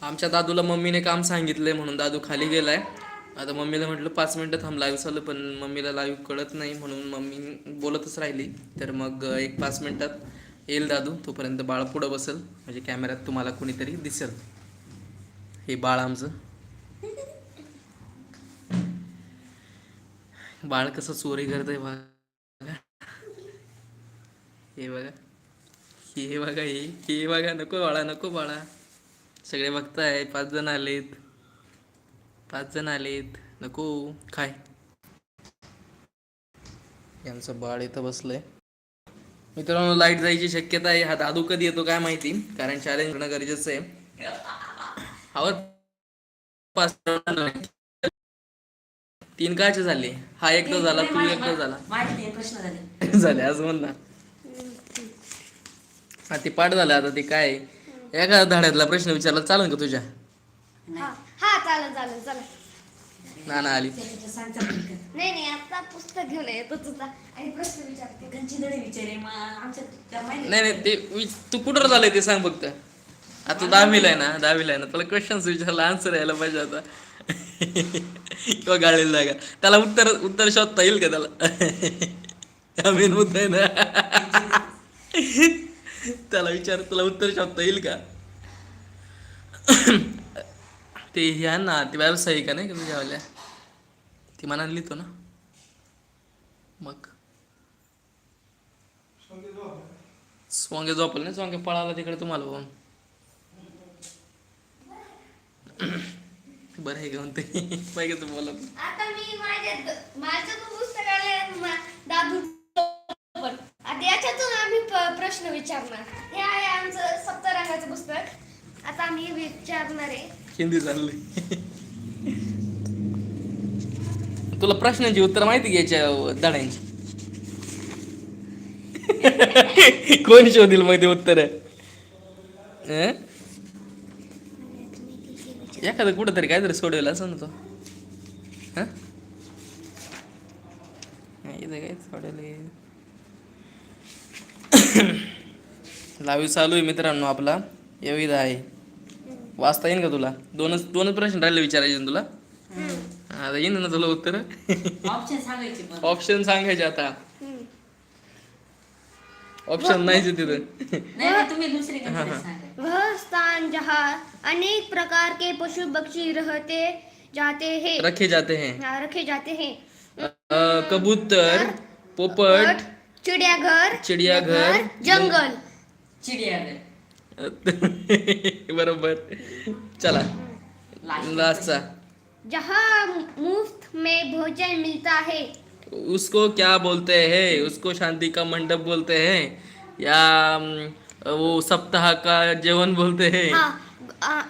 आमच्या दादूला मम्मीने काम सांगितलंय म्हणून दादू खाली गेलाय. आता मम्मीला म्हटलं 5 मिनिटं थांब, लाईव्ह चालू, पण मम्मीला लाईव्ह कळत नाही म्हणून मम्मी बोलतच राहिली. तर मग एक 5 मिनिटात येईल दादू. तोपर्यंत बाळ पुढं बसेल, म्हणजे कॅमेऱ्यात तुम्हाला कुणीतरी दिसेल. हे बाळ आमचं, बाळ कसं चोरी करतंय बघा. हे बघा, हे बघा, हे बघा. नको बाळा, नको बाळा. सगळे बघताय, 5 जण आलेत, 5 जण आलेत. नको काय. यांचं बाळ इथं बसलंय. मित्रांनो, लाईट जायची शक्यता आहे. हा दादू कधी येतो काय माहिती, कारण चॅलेंज करणं गरजेचं आहे. हवं. 3 कायचे झाले. हा एकदा झाला, तू एकदा झाला. प्रश्न झाले झाले आज म्हण ना. हा ते पाठ झालं. आता ते काय एका धड्यातला प्रश्न विचारला चालेल का तुझ्या? हा हा, चालेल चालेल चला. नाना आली. नाही नाही, आता पुस्तक घेऊन येतो तुझा आणि प्रश्न विचारते. कंची धडे विचारे मग आमच्या त्या माहिती नाही नाही, ते तू कुठं झालंय ते सांग फक्त. आता 10वीला आहे ना, 10वीला आहे ना, तुला क्वेश्चन्स विचारला आन्सर यायला पाहिजे आता. किंवा गाळलेला जागा, त्याला उत्तर उत्तर शोधता येईल का त्याला? मेन मुद्दा आहे ना. त्याला विचार, तुला उत्तर शोधता येईल का? ते हे आहे ना, ते व्यावसायिक नाही का तुझ्यावाल्या, ती मनाने लिहितो ना मग. स्वांगे झोपल नाही, स्वांगे पळाला तिकडे तुम्हाला बघून. बरं आहे घेऊन ते पाहिजे तू बोलत. आता मी माझं तो पुस्तक आलंय दादू पण. आता याच्यातून आम्ही प्रश्न विचारणार. हे आहे आमचं सप्तरंगाचं पुस्तक. आता आम्ही विचारणार आहे. हिंदी चालली. तुला प्रश्नांची उत्तर माहिती घ्यायच्या धड्यांची. कोण शोधील मध्ये उत्तर? एखादं कुठंतरी काहीतरी सोडवेल असं ना तो. इथं काय सोडवले. लाईव्ह चालू आहे मित्रांनो आपला. विविध आहे. वाचता येईन का तुला? दोनच प्रश्न राहिले विचारायचे ना तुला. आता येईन ना तुला उत्तर. ऑप्शन सांगायचे पण. ऑप्शन सांगायचे आता. ऑप्शन नाहीच तिथं. नाही तुम्ही दुसरी काहीतरी सांगा. वह स्थान जहाँ अनेक प्रकार के पशु पक्षी रहते जाते हैं, रखे जाते हैं. रखे जाते हैं. कबूतर, पोपट, चिड़ियाघर, चिड़ियाघर, जंगल. चिडियाघर. बरोबर. चला लास्टचा. जहाँ मुफ्त में भोजन मिलता है, उसको क्या बोलते हैं? उसको शांति का मंडप बोलते हैं, या वो सप्ताह का जेवण बोलते हैं, हाँ,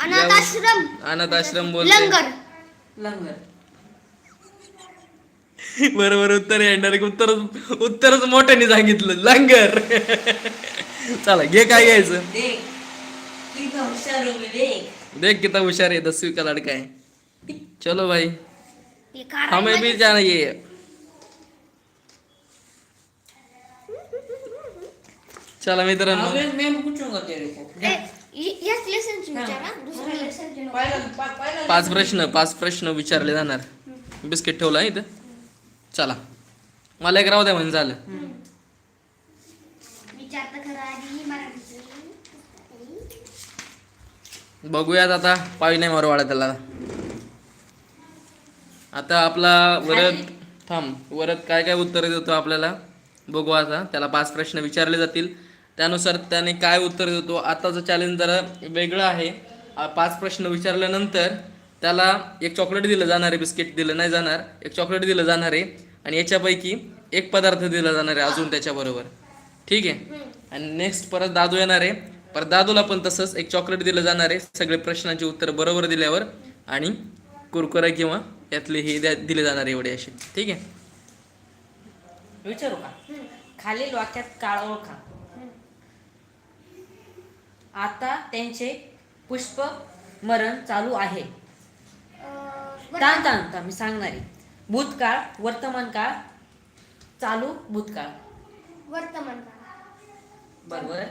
अनाथ आश्रम, अनाथ आश्रम बोलते हैं. लंगर. लंगर. बरोबर उत्तर आहे. डायरेक्ट उत्तरच मोठ्याने सांगितलं, लंगर. चला घे, काय घ्यायचं? देख कितना हुशार हो गए. देख कितना हुशार है, 10वीं का लड़का है. चलो भाई, ये कार हमें भी जाना ये. चला मित्रांनो, मैं पूछूंगा तेरे को. याच लेसनची विचारा, दुसऱ्या लेसनची नको. पहिला 5 प्रश्न विचारले जाणार. बिस्किट ठेवला इथं. चला, मला एक राहू द्या म्हणजे झालं. विचारता खरं आधी मराठीचं. बघूयात आता. पावी नाही मारू वाढा त्याला. आता आपला वरद, थांब, वरद काय काय उत्तर देतो आपल्याला बघू. आता त्याला 5 प्रश्न विचारले जातील, त्यानुसार त्याने काय उत्तर देतो. आताचं चॅलेंज जरा वेगळं आहे. 5 प्रश्न विचारल्यानंतर त्याला एक चॉकलेट दिलं जाणार आहे. बिस्किट दिलं नाही जाणार, एक चॉकलेट दिलं जाणार आहे. आणि याच्यापैकी एक पदार्थ दिला जाणार आहे अजून त्याच्याबरोबर. ठीक आहे. आणि नेक्स्ट परत दादू येणार आहे. परत दादूला पण तसंच एक चॉकलेट दिलं जाणार आहे सगळे प्रश्नांची उत्तर बरोबर दिल्यावर. आणि कुरकुरा किंवा यातले हे दिले जाणार एवढे असे. ठीक आहे. विचारू का? खालील वाक्यात काळ ओळखा. आता त्यांचे पुष्प मरण चालू आहे. तान मी सांगणार आहे. भूतकाळ, वर्तमान काळ, चालू भूतकाळ. वर्तमान काळ. बरोबर.